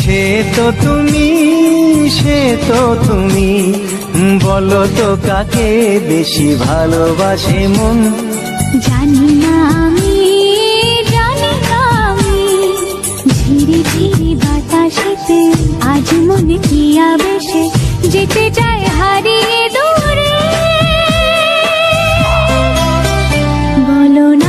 সে তো তুমি, সে তো তুমি, বলো তো কাকে বেশি ভালোবাসে মন। জানি না আমি, জানি না আমি, ঝিরি ঝিরি বাতাসেতে আজ মনে কি আবেশে যেতে চায় হারিয়ে দূরে। বলো না